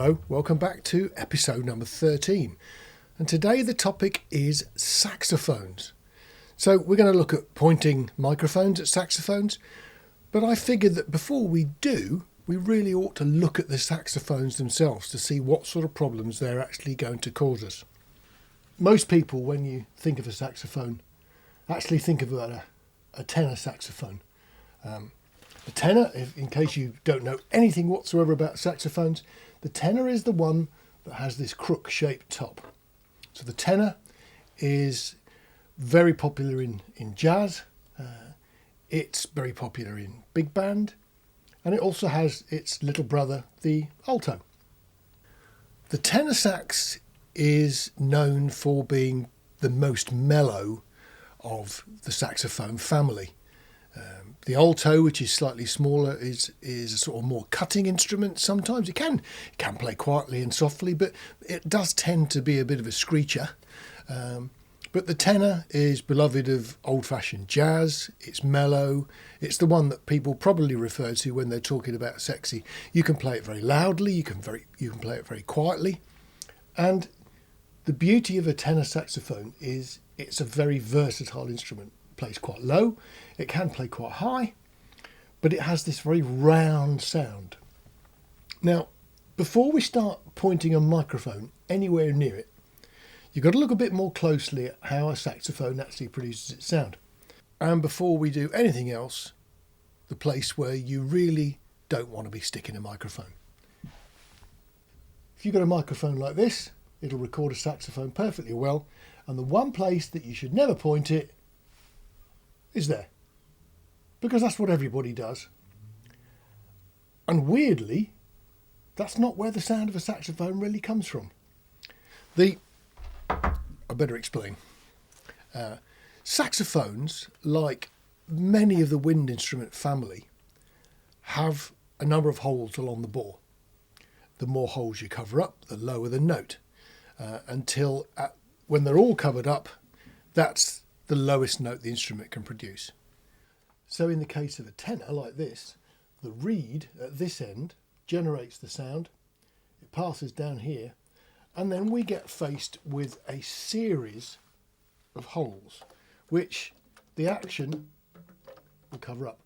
Hello, welcome back to episode number 13. And today the topic is saxophones. So we're going to look at pointing microphones at saxophones, but I figured that before we do, we really ought to look at the saxophones themselves to see what sort of problems they're actually going to cause us. Most people, when you think of a saxophone, actually think of a tenor saxophone. The tenor, in case you don't know anything whatsoever about saxophones, the tenor is the one that has this crook-shaped top. So the tenor is very popular in jazz, it's very popular in big band, and it also has its little brother, the alto. The tenor sax is known for being the most mellow of the saxophone family. The alto, which is slightly smaller, is a sort of more cutting instrument. Sometimes it can play quietly and softly, but it does tend to be a bit of a screecher. But the tenor is beloved of old-fashioned jazz. It's mellow. It's the one that people probably refer to when they're talking about sexy. You can play it very loudly. You can play it very quietly. And the beauty of a tenor saxophone is it's a very versatile instrument. It plays quite low. It can play quite high, but it has this very round sound. Now, before we start pointing a microphone anywhere near it, you've got to look a bit more closely at how a saxophone actually produces its sound. And before we do anything else, the place where you really don't want to be sticking a microphone. If you've got a microphone like this, it'll record a saxophone perfectly well, and the one place that you should never point it is there. Because that's what everybody does. And weirdly, that's not where the sound of a saxophone really comes from. I better explain. Saxophones, like many of the wind instrument family, have a number of holes along the bore. The more holes you cover up, the lower the note. Until when they're all covered up, that's the lowest note the instrument can produce. So in the case of a tenor like this, the reed at this end generates the sound, it passes down here, and then we get faced with a series of holes, which the action will cover up.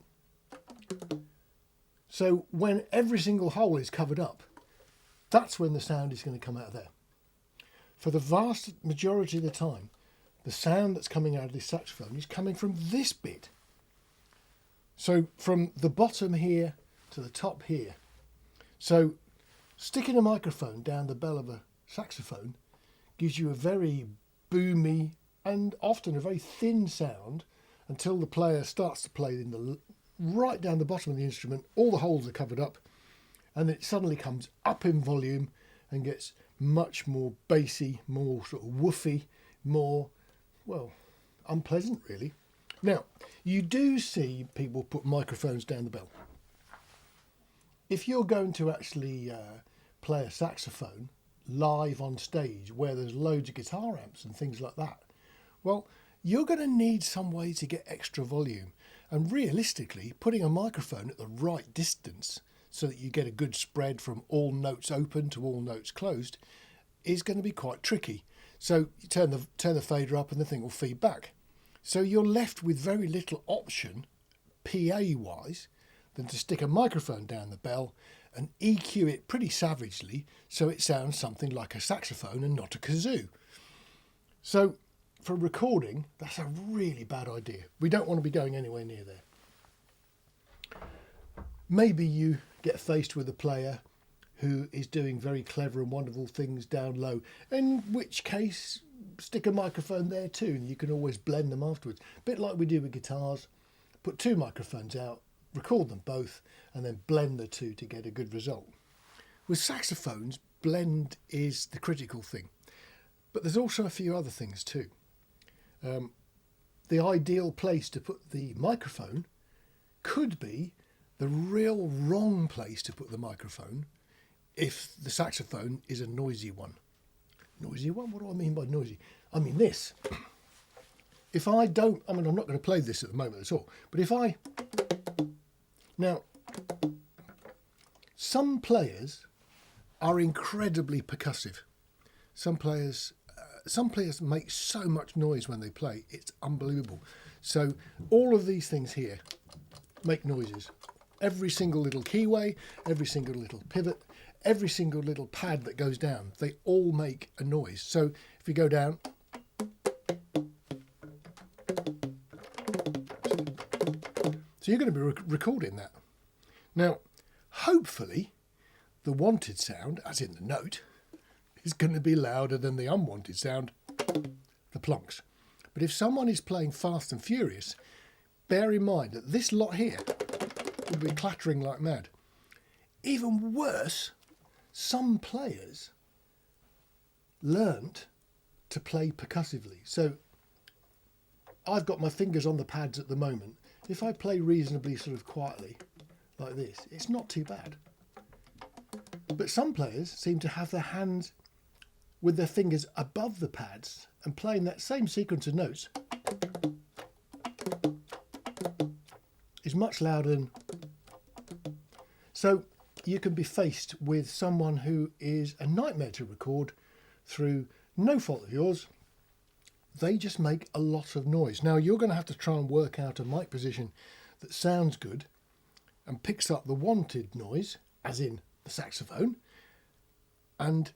So when every single hole is covered up, that's when the sound is going to come out of there. For the vast majority of the time, the sound that's coming out of this saxophone is coming from this bit. So from the bottom here to the top here. So sticking a microphone down the bell of a saxophone gives you a very boomy and often a very thin sound until the player starts to play right down the bottom of the instrument. All the holes are covered up, and then it suddenly comes up in volume and gets much more bassy, more sort of woofy, more, well, unpleasant really. Now, you do see people put microphones down the bell. If you're going to actually play a saxophone live on stage where there's loads of guitar amps and things like that, well, you're going to need some way to get extra volume. And realistically, putting a microphone at the right distance so that you get a good spread from all notes open to all notes closed is going to be quite tricky. So you turn the fader up and the thing will feed back. So you're left with very little option, PA-wise, than to stick a microphone down the bell and EQ it pretty savagely so it sounds something like a saxophone and not a kazoo. So for recording, that's a really bad idea. We don't want to be going anywhere near there. Maybe you get faced with a player who is doing very clever and wonderful things down low, in which case stick a microphone there too, and you can always blend them afterwards. A bit like we do with guitars, put two microphones out, record them both, and then blend the two to get a good result. With saxophones, blend is the critical thing, but there's also a few other things too. The ideal place to put the microphone could be the real wrong place to put the microphone if the saxophone is a noisy one. Noisy one? What do I mean by noisy? I mean this. If I don't, I'm not going to play this at the moment at all, but if I... Now, some players are incredibly percussive. Some players make so much noise when they play, it's unbelievable. So all of these things here make noises. Every single little keyway, every single little pivot, every single little pad that goes down, they all make a noise. So if you go down, so you're going to be recording that. Now, hopefully, the wanted sound, as in the note, is going to be louder than the unwanted sound, the plonks. But if someone is playing fast and furious, bear in mind that this lot here will be clattering like mad. Even worse, some players learnt to play percussively. So I've got my fingers on the pads at the moment. If I play reasonably sort of quietly, like this, it's not too bad. But some players seem to have their hands with their fingers above the pads and playing that same sequence of notes is much louder than... So you can be faced with someone who is a nightmare to record through no fault of yours. They just make a lot of noise. Now you're going to have to try and work out a mic position that sounds good and picks up the wanted noise, as in the saxophone, and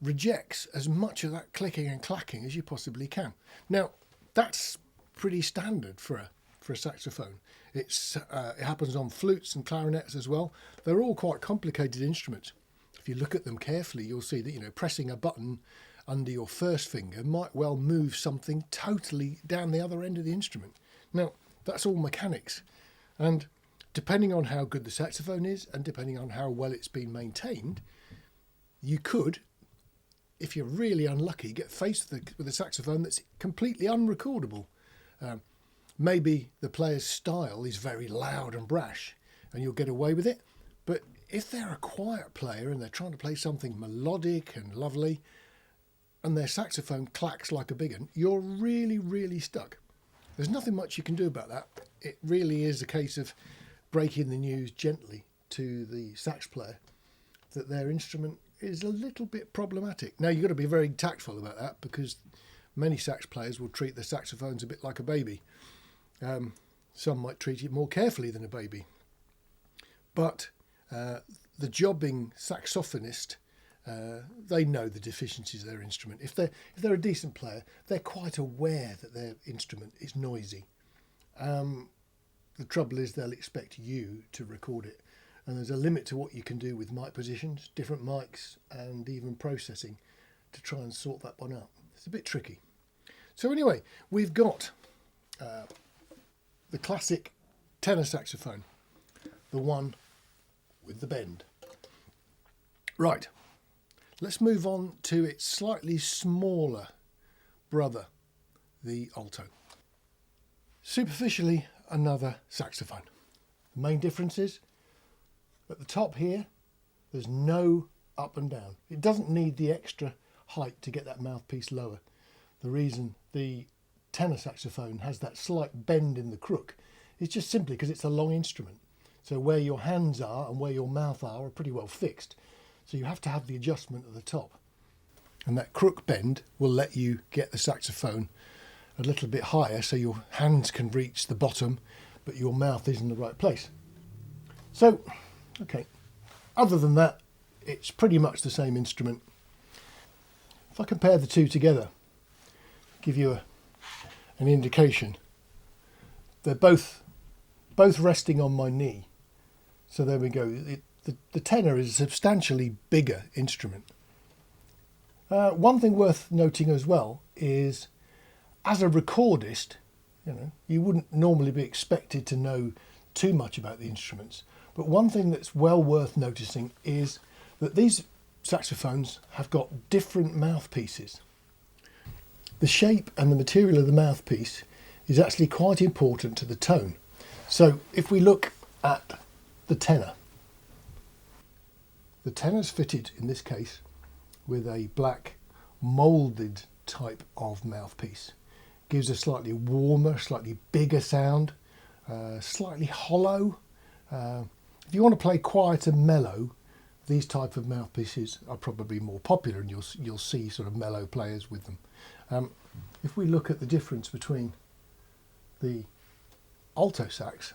rejects as much of that clicking and clacking as you possibly can. Now that's pretty standard for a saxophone. It happens on flutes and clarinets as well. They're all quite complicated instruments. If you look at them carefully, you'll see that, you know, pressing a button under your first finger might well move something totally down the other end of the instrument. Now, that's all mechanics. And depending on how good the saxophone is and depending on how well it's been maintained, you could, if you're really unlucky, get faced with a saxophone that's completely unrecordable. Maybe the player's style is very loud and brash and you'll get away with it. But if they're a quiet player and they're trying to play something melodic and lovely and their saxophone clacks like a big one, you're really, really stuck. There's nothing much you can do about that. It really is a case of breaking the news gently to the sax player that their instrument is a little bit problematic. Now, you've got to be very tactful about that because many sax players will treat their saxophones a bit like a baby. Some might treat it more carefully than a baby. But the jobbing saxophonist, they know the deficiencies of their instrument. If they're a decent player, they're quite aware that their instrument is noisy. The trouble is they'll expect you to record it. And there's a limit to what you can do with mic positions, different mics, and even processing to try and sort that one out. It's a bit tricky. So anyway, we've got the classic tenor saxophone, the one with the bend. Right, let's move on to its slightly smaller brother, the alto. Superficially, another saxophone. The main difference is, at the top here, there's no up and down. It doesn't need the extra height to get that mouthpiece lower. The reason the tenor saxophone has that slight bend in the crook is just simply because it's a long instrument. So where your hands are and where your mouth are pretty well fixed. So you have to have the adjustment at the top. And that crook bend will let you get the saxophone a little bit higher so your hands can reach the bottom, but your mouth is in the right place. So, okay, other than that, it's pretty much the same instrument. If I compare the two together, give you an indication, they're both resting on my knee. So there we go. The tenor is a substantially bigger instrument. One thing worth noting as well is, as a recordist, you wouldn't normally be expected to know too much about the instruments. But one thing that's well worth noticing is that these saxophones have got different mouthpieces. The shape and the material of the mouthpiece is actually quite important to the tone. So if we look at the tenor's fitted in this case with a black moulded type of mouthpiece. Gives a slightly warmer, slightly bigger sound, slightly hollow. If you want to play quiet and mellow, these type of mouthpieces are probably more popular, and you'll see sort of mellow players with them. If we look at the difference between the alto sax,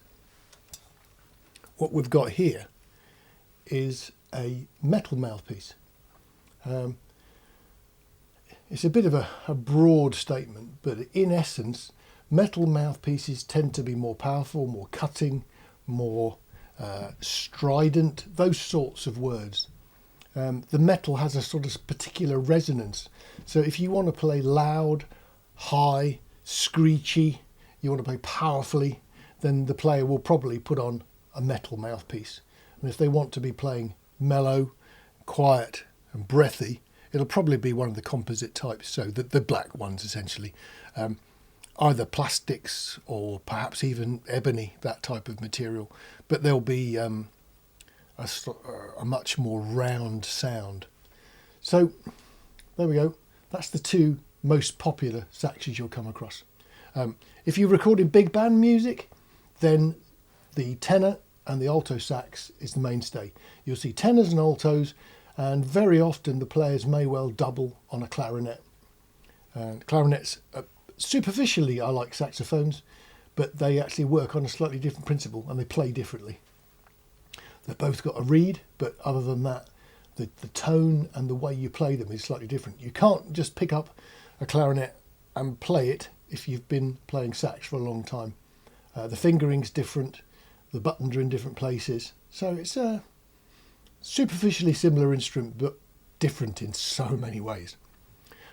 what we've got here is a metal mouthpiece. It's a bit of a broad statement, but in essence, metal mouthpieces tend to be more powerful, more cutting, more strident, those sorts of words. The metal has a sort of particular resonance. So if you want to play loud, high, screechy, you want to play powerfully, then the player will probably put on a metal mouthpiece. And if they want to be playing mellow, quiet and breathy, it'll probably be one of the composite types, so the black ones essentially. Either plastics or perhaps even ebony, that type of material. But there'll be a much more round sound. So there we go. That's the two most popular saxes you'll come across. If you're recording big band music, then the tenor and the alto sax is the mainstay. You'll see tenors and altos, and very often the players may well double on a clarinet. Clarinets, superficially are like saxophones, but they actually work on a slightly different principle and they play differently. They've both got a reed, but other than that, the tone and the way you play them is slightly different. You can't just pick up a clarinet and play it if you've been playing sax for a long time. The fingering's different, the buttons are in different places, so it's a superficially similar instrument but different in so many ways.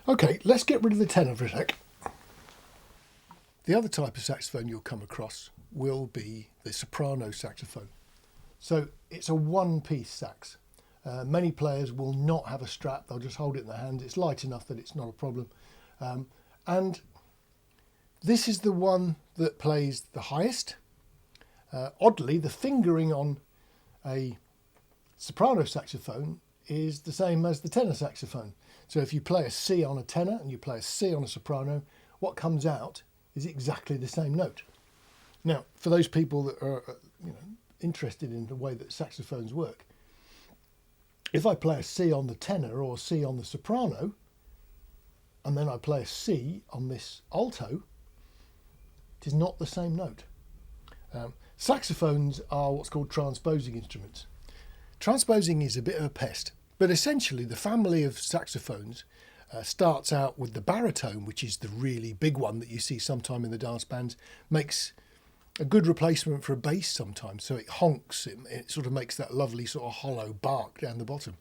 Okay, let's get rid of the tenor for a sec. The other type of saxophone you'll come across will be the soprano saxophone. So it's a one-piece sax. Many players will not have a strap, they'll just hold it in their hand. It's light enough that it's not a problem. And this is the one that plays the highest. Oddly, the fingering on a soprano saxophone is the same as the tenor saxophone. So if you play a C on a tenor and you play a C on a soprano, what comes out is exactly the same note. Now, for those people that are interested in the way that saxophones work, if I play a C on the tenor or a C on the soprano, and then I play a C on this alto, it is not the same note. Saxophones are what's called transposing instruments. Transposing is a bit of a pest, but essentially the family of saxophones starts out with the baritone, which is the really big one that you see sometime in the dance bands, makes a good replacement for a bass sometimes. So it honks, it sort of makes that lovely sort of hollow bark down the bottom.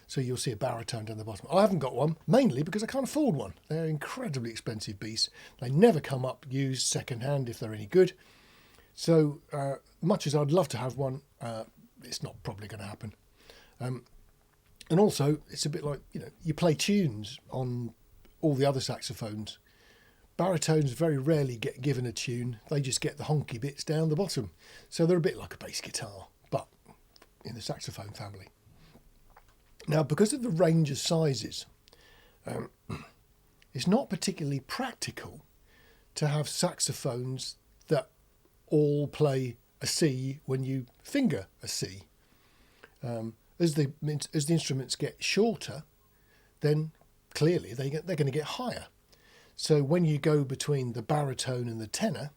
So you'll see a baritone down the bottom. I haven't got one, mainly because I can't afford one. They're incredibly expensive beasts. They never come up used second hand if they're any good. So much as I'd love to have one, it's not probably going to happen. And also, it's a bit like, you play tunes on all the other saxophones. Baritones very rarely get given a tune. They just get the honky bits down the bottom. So they're a bit like a bass guitar, but in the saxophone family. Now, because of the range of sizes, it's not particularly practical to have saxophones that all play a C when you finger a C. As the instruments get shorter, then clearly they're going to get higher. So when you go between the baritone and the tenor,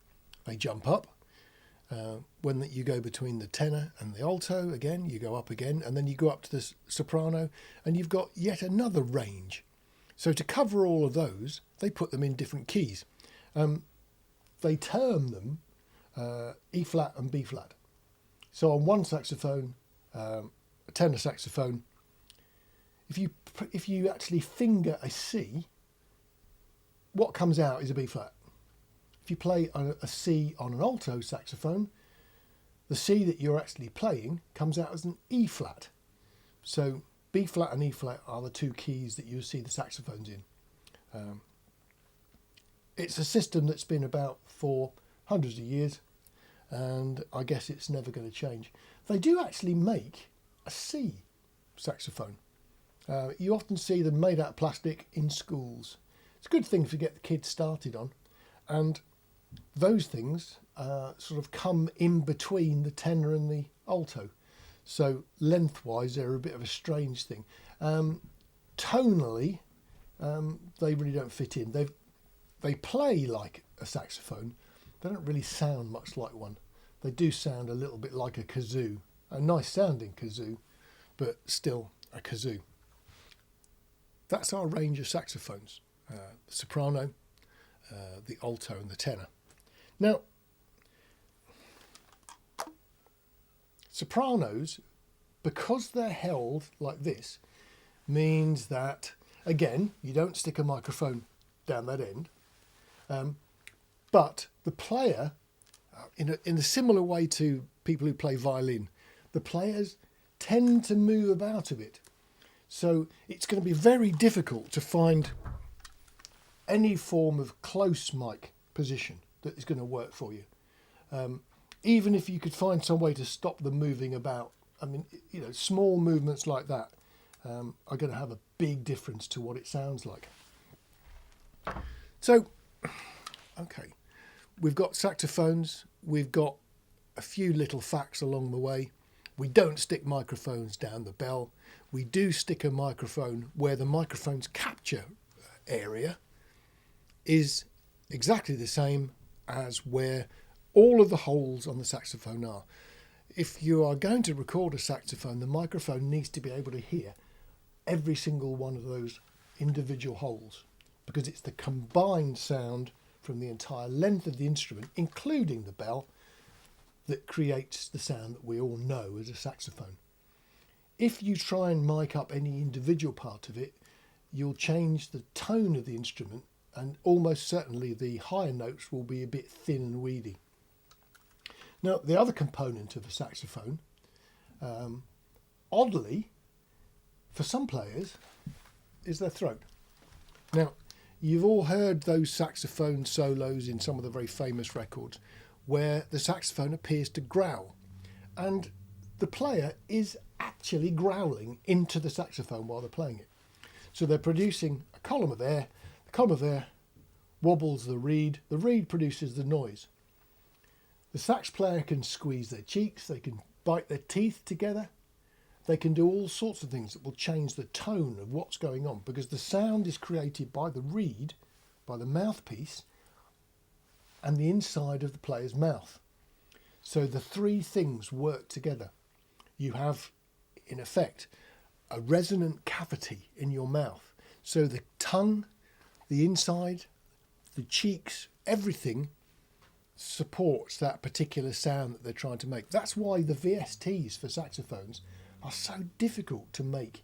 they jump up. When you go between the tenor and the alto, again, you go up again, and then you go up to the soprano, and you've got yet another range. So to cover all of those, they put them in different keys. They term them E flat and B flat. So on one saxophone, a tenor saxophone, if you actually finger a C, what comes out is a B flat. If you play a C on an alto saxophone, the C that you're actually playing comes out as an E flat. So B flat and E flat are the two keys that you see the saxophones in. It's a system that's been about for hundreds of years, and I guess it's never going to change. They do actually make a C saxophone. You often see them made out of plastic in schools. It's a good thing to get the kids started on, and those things sort of come in between the tenor and the alto. So lengthwise, they're a bit of a strange thing. Tonally, they really don't fit in. They play like a saxophone. They don't really sound much like one. They do sound a little bit like a kazoo, a nice sounding kazoo, but still a kazoo. That's our range of saxophones, the soprano, the alto and the tenor. Now, sopranos, because they're held like this, means that, again, you don't stick a microphone down that end, but the player, in a similar way to people who play violin, the players tend to move about a bit. So it's going to be very difficult to find any form of close mic position that is going to work for you. Even if you could find some way to stop them moving about, I mean, small movements like that are going to have a big difference to what it sounds like. So, okay, we've got saxophones, we've got a few little facts along the way. We don't stick microphones down the bell. We do stick a microphone where the microphone's capture area is exactly the same as where all of the holes on the saxophone are. If you are going to record a saxophone, the microphone needs to be able to hear every single one of those individual holes, because it's the combined sound from the entire length of the instrument, including the bell, that creates the sound that we all know as a saxophone. If you try and mic up any individual part of it, you'll change the tone of the instrument, and almost certainly the higher notes will be a bit thin and weedy. Now, the other component of a saxophone, oddly, for some players, is their throat. Now, you've all heard those saxophone solos in some of the very famous records where the saxophone appears to growl, and the player is actually growling into the saxophone while they're playing it. So they're producing a column of air. The column of air wobbles the reed produces the noise. The sax player can squeeze their cheeks, they can bite their teeth together, they can do all sorts of things that will change the tone of what's going on, because the sound is created by the reed, by the mouthpiece, and the inside of the player's mouth. So the three things work together. You have, in effect, a resonant cavity in your mouth. So the tongue, the inside, the cheeks, everything supports that particular sound that they're trying to make. That's why the VSTs for saxophones are so difficult to make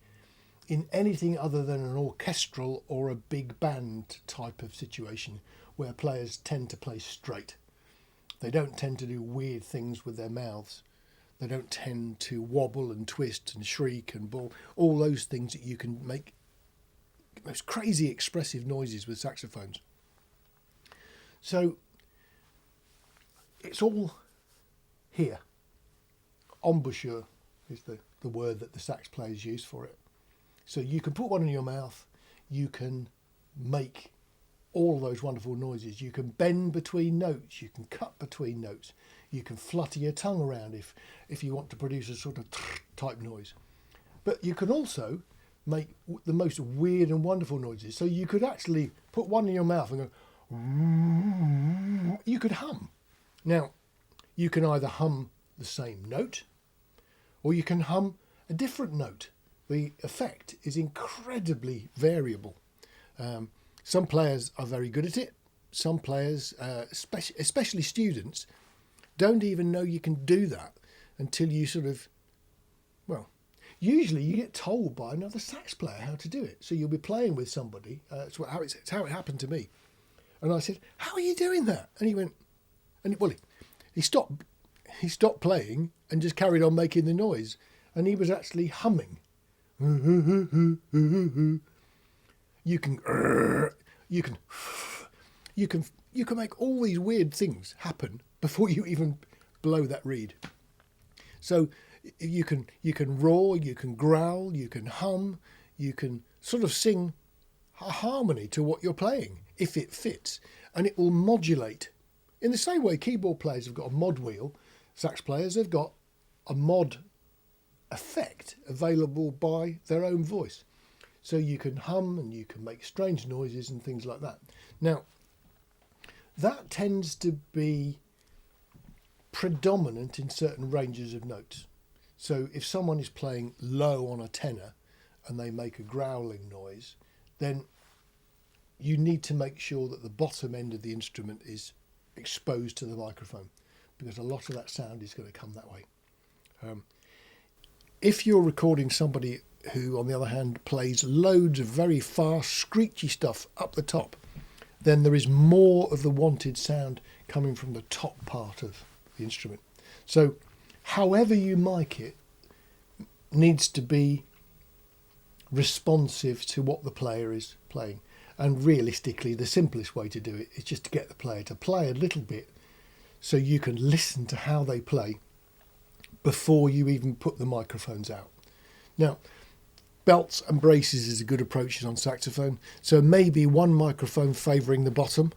in anything other than an orchestral or a big band type of situation, where players tend to play straight. They don't tend to do weird things with their mouths. They don't tend to wobble and twist and shriek and bawl, all those things that you can make most crazy expressive noises with saxophones. So it's all here. Embouchure is the word that the sax players use for it. So you can put one in your mouth, you can make all those wonderful noises. You can bend between notes, you can cut between notes, you can flutter your tongue around if you want to produce a sort of type noise. But you can also make the most weird and wonderful noises. So you could actually put one in your mouth and go, you could hum. Now, you can either hum the same note, or you can hum a different note. The effect is incredibly variable. Some players are very good at it. Some players, especially students, don't even know you can do that until you usually you get told by another sax player how to do it. So you'll be playing with somebody. It's how it happened to me. And I said, "How are you doing that?" And he went, he stopped playing and just carried on making the noise. And he was actually humming. You can make all these weird things happen before you even blow that reed. So you can roar, you can growl, you can hum, you can sort of sing a harmony to what you're playing if it fits, and it will modulate. In the same way keyboard players have got a mod wheel, sax players have got a mod effect available by their own voice. So you can hum and you can make strange noises and things like that. Now, that tends to be predominant in certain ranges of notes. So if someone is playing low on a tenor and they make a growling noise, then you need to make sure that the bottom end of the instrument is exposed to the microphone, because a lot of that sound is going to come that way. If you're recording somebody who, on the other hand, plays loads of very fast, screechy stuff up the top, then there is more of the wanted sound coming from the top part of the instrument. So however you mic it needs to be responsive to what the player is playing. And realistically, the simplest way to do it is just to get the player to play a little bit so you can listen to how they play before you even put the microphones out. Now, belts and braces is a good approach on saxophone. So maybe one microphone favouring the bottom,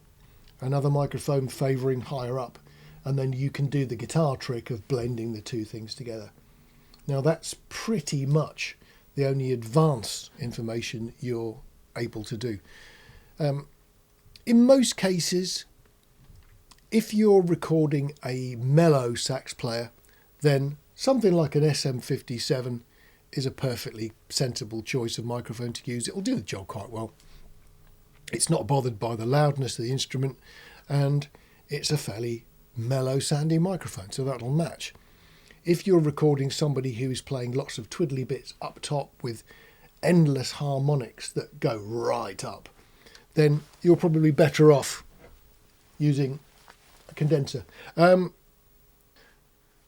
another microphone favouring higher up, and then you can do the guitar trick of blending the two things together. Now that's pretty much the only advanced information you're able to do. In most cases, if you're recording a mellow sax player, then something like an SM57 is a perfectly sensible choice of microphone to use. It'll do the job quite well. It's not bothered by the loudness of the instrument, and it's a fairly mellow sounding microphone, so that'll match. If you're recording somebody who is playing lots of twiddly bits up top with endless harmonics that go right up, then you're probably better off using a condenser.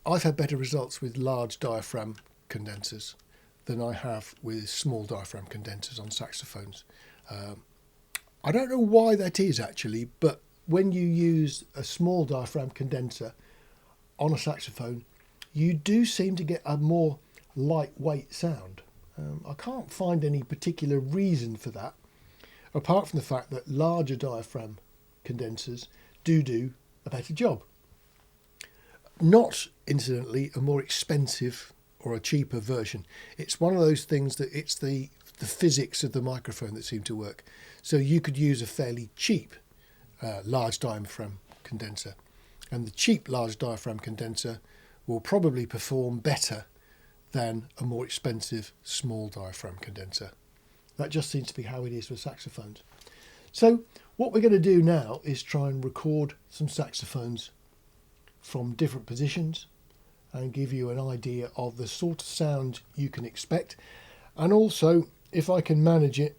I've had better results with large diaphragm condensers than I have with small diaphragm condensers on saxophones. I don't know why that is actually, but when you use a small diaphragm condenser on a saxophone, you do seem to get a more lightweight sound. I can't find any particular reason for that, apart from the fact that larger diaphragm condensers do a better job. Not, incidentally, a more expensive or a cheaper version. It's one of those things that it's the physics of the microphone that seem to work. So you could use a fairly cheap large diaphragm condenser, and the cheap large diaphragm condenser will probably perform better than a more expensive small diaphragm condenser. That just seems to be how it is with saxophones. So what we're going to do now is try and record some saxophones from different positions and give you an idea of the sort of sound you can expect, and also, if I can manage it,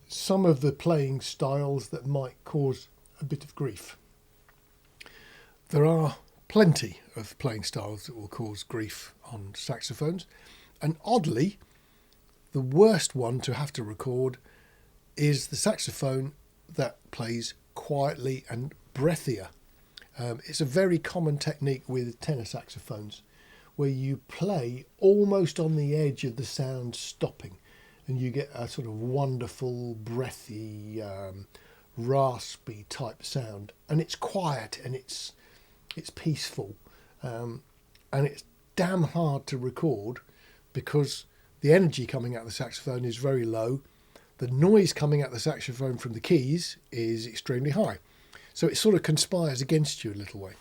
some of the playing styles that might cause a bit of grief. There are plenty of playing styles that will cause grief on saxophones, and oddly, the worst one to have to record is the saxophone that plays quietly and breathier. It's a very common technique with tenor saxophones where you play almost on the edge of the sound stopping, and you get a sort of wonderful, breathy, raspy type sound, and it's quiet and it's peaceful, and it's damn hard to record because the energy coming out of the saxophone is very low. The noise coming out of the saxophone from the keys is extremely high. So it sort of conspires against you a little way.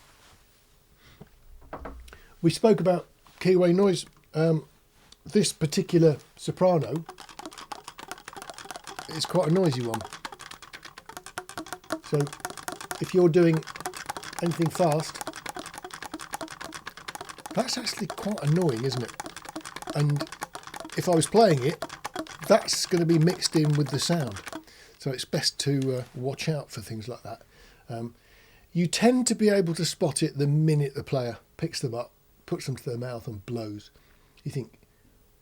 We spoke about keyway noise. This particular soprano is quite a noisy one. So if you're doing anything fast, that's actually quite annoying, isn't it? And if I was playing it, that's going to be mixed in with the sound. So it's best to watch out for things like that. You tend to be able to spot it the minute the player picks them up, puts them to their mouth and blows. You think,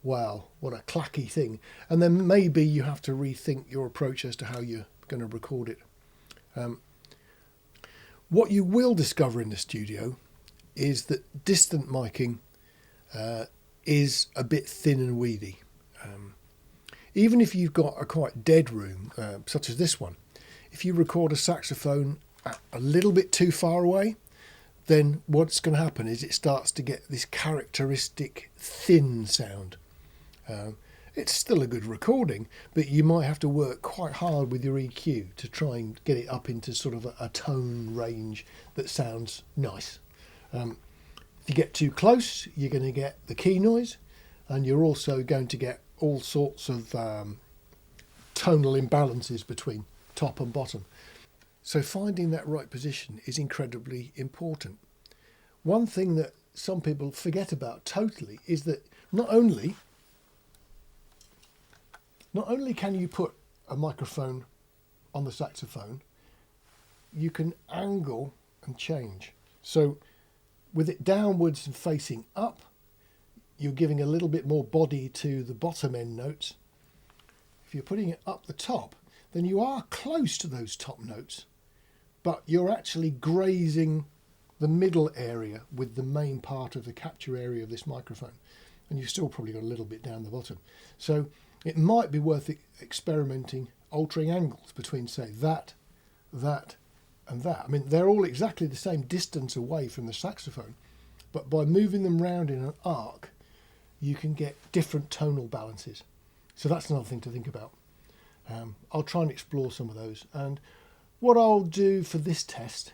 wow, what a clacky thing. And then maybe you have to rethink your approach as to how you're going to record it. What you will discover in the studio is that distant miking is a bit thin and weedy. Even if you've got a quite dead room, such as this one, if you record a saxophone a little bit too far away, then what's going to happen is it starts to get this characteristic thin sound. It's still a good recording, but you might have to work quite hard with your EQ to try and get it up into sort of a tone range that sounds nice. If you get too close, you're going to get the key noise, and you're also going to get all sorts of tonal imbalances between top and bottom. So finding that right position is incredibly important. One thing that some people forget about totally is that not only can you put a microphone on the saxophone, you can angle and change. So with it downwards and facing up, you're giving a little bit more body to the bottom end notes. If you're putting it up the top, then you are close to those top notes, but you're actually grazing the middle area with the main part of the capture area of this microphone, and you've still probably got a little bit down the bottom. So it might be worth experimenting, altering angles between, say, that, and that. I mean, they're all exactly the same distance away from the saxophone, but by moving them round in an arc, you can get different tonal balances. So that's another thing to think about. I'll try and explore some of those. And what I'll do for this test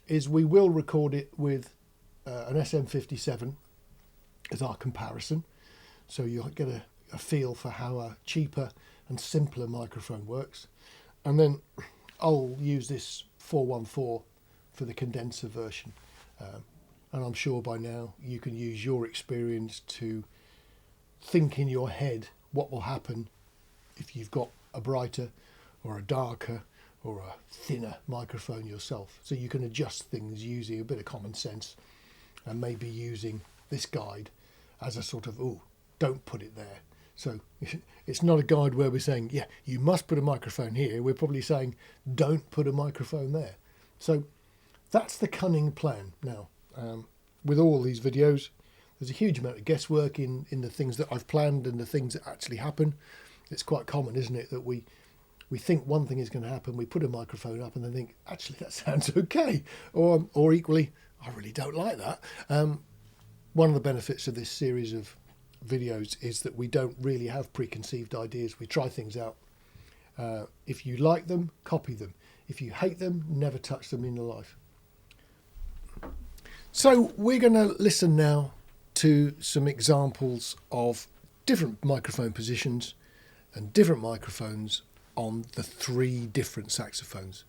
is we will record it with an SM57 as our comparison. So you'll get a feel for how a cheaper and simpler microphone works. And then I'll use this 414 for the condenser version. And I'm sure by now you can use your experience to think in your head what will happen if you've got a brighter or a darker or a thinner microphone yourself. So you can adjust things using a bit of common sense and maybe using this guide as a sort of, oh, don't put it there. So it's not a guide where we're saying, yeah, you must put a microphone here. We're probably saying, don't put a microphone there. So that's the cunning plan. Now, with all these videos, there's a huge amount of guesswork in the things that I've planned and the things that actually happen. It's quite common, isn't it, that we think one thing is going to happen, we put a microphone up and then think, actually, that sounds okay. Or equally, I really don't like that. One of the benefits of this series of videos is that we don't really have preconceived ideas. We try things out. If you like them, copy them. If you hate them, never touch them in your life. So we're going to listen now to some examples of different microphone positions and different microphones on the 3 different saxophones.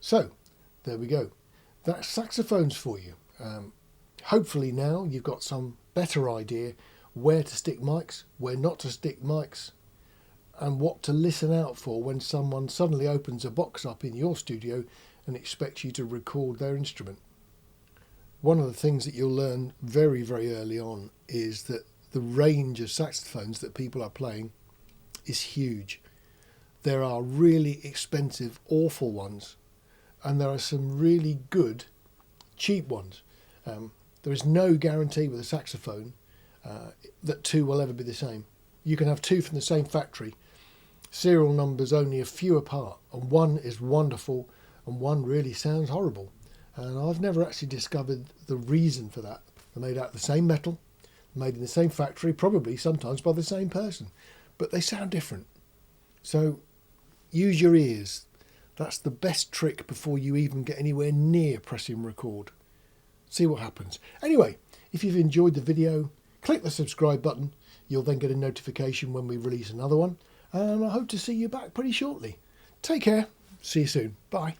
So, there we go. That's saxophones for you. Hopefully now you've got some better idea where to stick mics, where not to stick mics, and what to listen out for when someone suddenly opens a box up in your studio and expects you to record their instrument. One of the things that you'll learn very, very early on is that the range of saxophones that people are playing is huge. There are really expensive, awful ones, and there are some really good, cheap ones. There is no guarantee with a saxophone that two will ever be the same. You can have two from the same factory, serial numbers only a few apart, and one is wonderful and one really sounds horrible. And I've never actually discovered the reason for that. They're made out of the same metal, made in the same factory, probably sometimes by the same person, but they sound different. So use your ears. That's the best trick before you even get anywhere near pressing record. See what happens. Anyway, if you've enjoyed the video, click the subscribe button. You'll then get a notification when we release another one. And I hope to see you back pretty shortly. Take care. See you soon. Bye.